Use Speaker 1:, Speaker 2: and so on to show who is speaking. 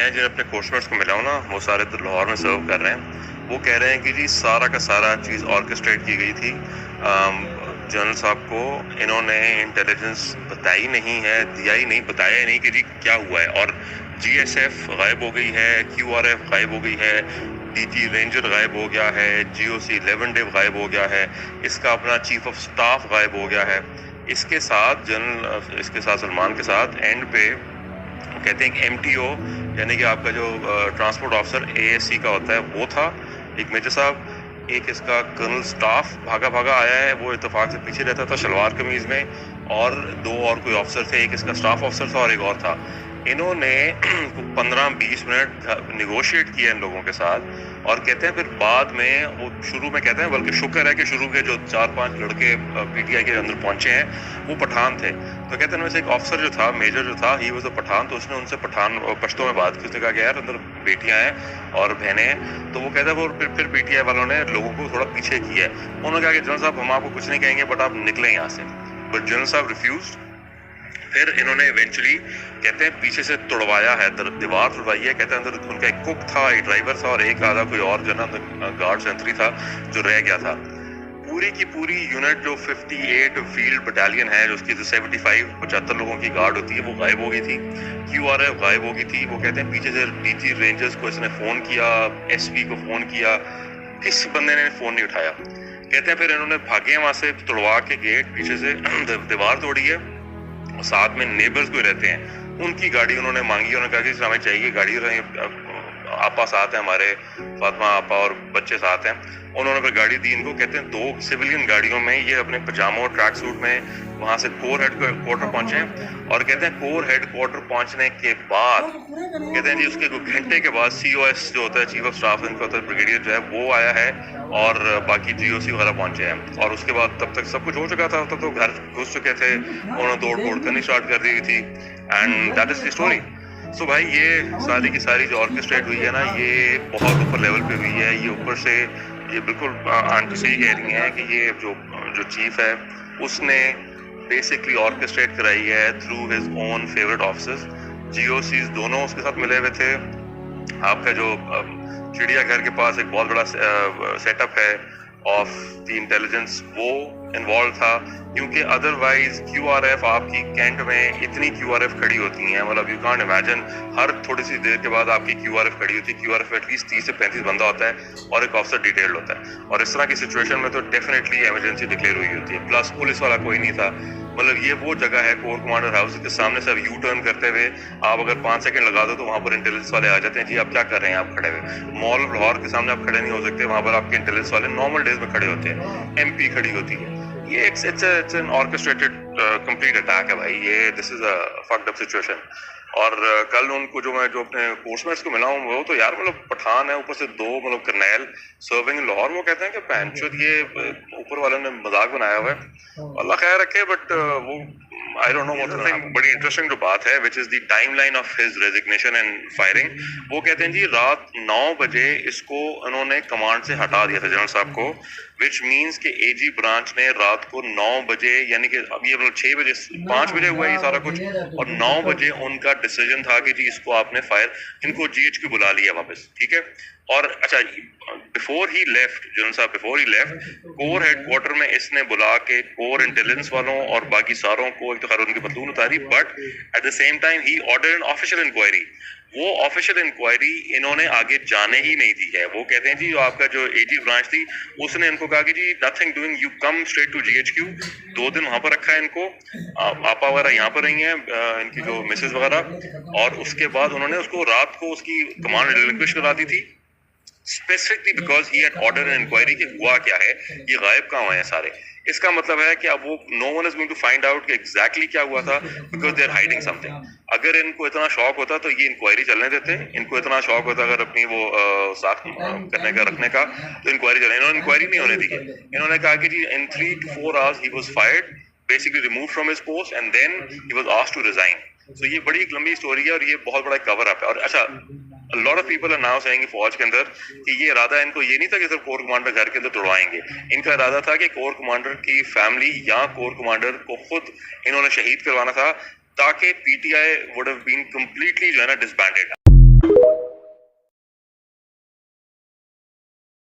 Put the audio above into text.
Speaker 1: मैं जो अपने कोर्समेट्स को मिला हूँ ना, वो सारे तो लाहौर में सर्व कर रहे हैं। वो कह रहे हैं कि जी सारा का सारा चीज़ ऑर्केस्ट्रेट की गई थी। जनरल साहब को इन्होंने इंटेलिजेंस बताई नहीं है, दिया ही नहीं, बताया ही नहीं कि जी क्या हुआ है। और जीएसएफ गायब हो गई है, क्यूआरएफ गायब हो गई है, डीजी रेंजर गायब हो गया है, जीओसी 11 डे गायब हो गया है, इसका अपना चीफ ऑफ स्टाफ गायब हो गया है। इसके साथ सलमान के साथ एंड पे कहते हैं कि एमटीओ यानी कि आपका जो ट्रांसपोर्ट ऑफिसर एएससी का होता है वो था, एक मेजर साहब, एक इसका कर्नल स्टाफ भागा भागा आया है, वो इत्तेफाक से पीछे रहता था शलवार कमीज में, और दो और कोई ऑफिसर थे, एक इसका स्टाफ ऑफिसर था और एक और था। इन्होंने 15-20 मिनट निगोशिएट किया इन लोगों के साथ, और कहते हैं फिर बाद में वो शुरू में कहते हैं, बल्कि शुक्र है कि शुरू के जो 4-5 लड़के पीटीआई के अंदर पहुंचे हैं वो पठान थे। तो कहते हैं वैसे एक ऑफिसर जो था, मेजर जो था, ही वाज अ पठान, तो उसने उनसे पठान पश्तो में बात की। उसने कहा कि यार अंदर बेटियां हैं और बहनें हैं। तो वो कहता है वो फिर पीटीआई वालों ने लोगों को थोड़ा पीछे किया है। उन्होंने कहा कि जनरल साहब हम आपको कुछ नहीं कहेंगे, बट आप निकले यहाँ से। बट जनरल साहब रिफ्यूज। फिर इन्होंने इवेंचुअली कहते हैं पीछे से तोड़वाया है, दीवार तोड़वाई है। कहते हैं अंदर उनका एक कुक था, एक ड्राइवर था, और एक आधा कोई और जो ना गार्ड सेंट्री था जो रह गया था। पूरी की पूरी यूनिट जो 58 फील्ड बटालियन है, जो उसकी 75 लोगों की गार्ड होती है, वो गायब हो गई थी। क्यूआरएफ गायब हो गई थी। वो कहते हैं पीछे से डीजी रेंजर्स को इसने फोन किया, एसपी को फोन किया, किसी बंदे ने फोन नहीं उठाया। कहते हैं फिर इन्होंने भागे वहां से, तोड़वा के गेट पीछे से दीवार तोड़ी है। साथ में नेबर्स कोई रहते हैं, उनकी गाड़ी उन्होंने मांगी। उन्होंने कहा कि हमें चाहिए गाड़ी, आपा साथ है हमारे, फातिमा आपा और बच्चे साथ हैं। उन्होंने फिर गाड़ी दी इनको। कहते हैं 2 सिविलियन गाड़ियों में ये अपने पजामों ट्रैक सूट में वहां से कोर हेडक्वार्टर पहुंचे। और कहते हैं कोर हेडक्वार्टर पहुंचने के बाद, कहते हैं जी उसके 2 घंटे के बाद सीओएस जो होता है, चीफ ऑफ स्टाफ इनका होता है, ब्रिगेडियर जो है वो आया है, और बाकी जीओसी वगैरह पहुंचे हैं। और उसके बाद तब तक सब कुछ हो चुका था, तब तो घर घुस चुके थे, उन्होंने तोड़ फोड़ करनी स्टार्ट कर दी थी। And that is the story. So भाई ये सारी की सारी जो ऑर्केस्ट्रेट हुई है ना, ये बहुत ऊपर लेवल पे हुई है। ये ऊपर से ये बिल्कुल आंटी सही कह रही हैं कि ये जो चीफ है उसने बेसिकली ऑर्केस्ट्रेट कराई है through his own favourite officers. GOCs दोनों उसके साथ मिले हुए थे। आपका जो चिड़ियाघर के पास एक बहुत बड़ा सेटअप है ऑफ द इंटेलिजेंस, वो इन्वॉल्व था। क्योंकि अदरवाइज क्यूआरएफ आपकी कैंट में इतनी क्यूआरएफ खड़ी होती हैं, मतलब यू कांट इमेजिन, हर थोड़ी सी देर के बाद आपकी क्यूआरएफ खड़ी होती है। क्यूआरएफ एटलीस्ट 30 से 35 बंदा होता है और एक ऑफिसर डिटेल्ड होता है। और इस तरह की सिचुएशन में तो डेफिनेटली इमरजेंसी डिक्लेयर हुई होती है। प्लस पुलिस वाला कोई नहीं था। मतलब ये वो जगह है, कोर कमांडर हाउस के सामने से अब यू टर्न करते हुए आप अगर 5 सेकंड लगा दो तो वहां पर इंटेलिजेंस वाले आ जाते हैं। जी आप क्या कर रहे हैं, आप खड़े हुए मॉल लाहौर के सामने आप खड़े नहीं हो सकते, वहां पर आपके इंटेलिजेंस वाले नॉर्मल डेज में खड़े होते हैं, एमपी खड़ी होती है। ये it's an orchestrated complete attack है भाई। ये this is a fucked up situation. और कल उनको जो अपने कोर्समेट्स को मिला हूँ, वो तो यार मतलब पठान है, ऊपर से 2 मतलब करनैल सर्विंग इन लाहौर। वो कहते हैं कि पैंचोद ये ऊपर वाले ने मजाक बनाया हुआ है, अल्लाह खैर रखे। बट वो आई डोंट नो व्हाट। बड़ी इंटरेस्टिंग जो बात है, which is the timeline of his resignation and firing. वो कहते हैं जी रात 9 बजे इसको उन्होंने कमांड से हटा दिया था जनरल साहब को, विच मीन्स कि एजी ब्रांच ने रात को 9 बजे, यानी कि अब ये 6 बजे 5 बजे हुआ ये सारा कुछ, और 9 बजे उनका डिसीजन था कि जी इसको आपने फायर, इनको जीएचक्यू बुला लिया वापस, ठीक है। और अच्छा, बिफोर ही लेफ्ट जनरल साहब, before he left core headquarter में इसने बुला के कोर इंटेलिजेंस वालों और बाकी सारों को एक तो उनकी बतून उतारी, but at the same time ही ऑर्डर एन ऑफिशियल इंक्वायरी। वो ऑफिशियल इंक्वायरी इन्होंने आगे जाने ही नहीं दी है। वो कहते हैं जी आपका जो एजी ब्रांच थी उसने इनको कहा कि जी nothing doing, you come straight to GHQ. 2 दिन वहां पर रखा है इनको, आपा वगैरह यहाँ पर रही हैं, इनकी जो मिसेज वगैरह, और उसके बाद उन्होंने उसको रात को उसकी कमांड रिलिंक्विश करा दी थी, specifically because he had order an inquiry कि हुआ क्या है, ये गायब कहाँ हुए हैं सारे। इसका मतलब है कि अब वो no one is going to find out कि एग्जैक्टली क्या हुआ था, because they are hiding something. अगर इनको इतना शौक होता तो ये इंक्वायरी चलने देते। इनको इतना शौक होता अगर अपनी वो साथ करने का, रखने का, तो इंक्वायरी चले। इन्होंने इंक्वायरी नहीं होने दी है। इन्होंने कहा कि जी in 3 to 4 hours he was fired, basically remove from his post, and then he was asked to resign. So ये बड़ी एक लंबी स्टोरी है और ये बहुत बड़ा कवर अप है। और अच्छा, a lot of people are now saying फौज के अंदर कि ये इरादा इनको ये नहीं था कि सिर्फ कोर कमांडर घर के अंदर तोड़वाएंगे। इनका इरादा था कि कोर कमांडर की फैमिली या कोर कमांडर को खुद इन्होंने शहीद करवाना था, ताकि PTI would have been completely जो है ना डिसबैंडेड।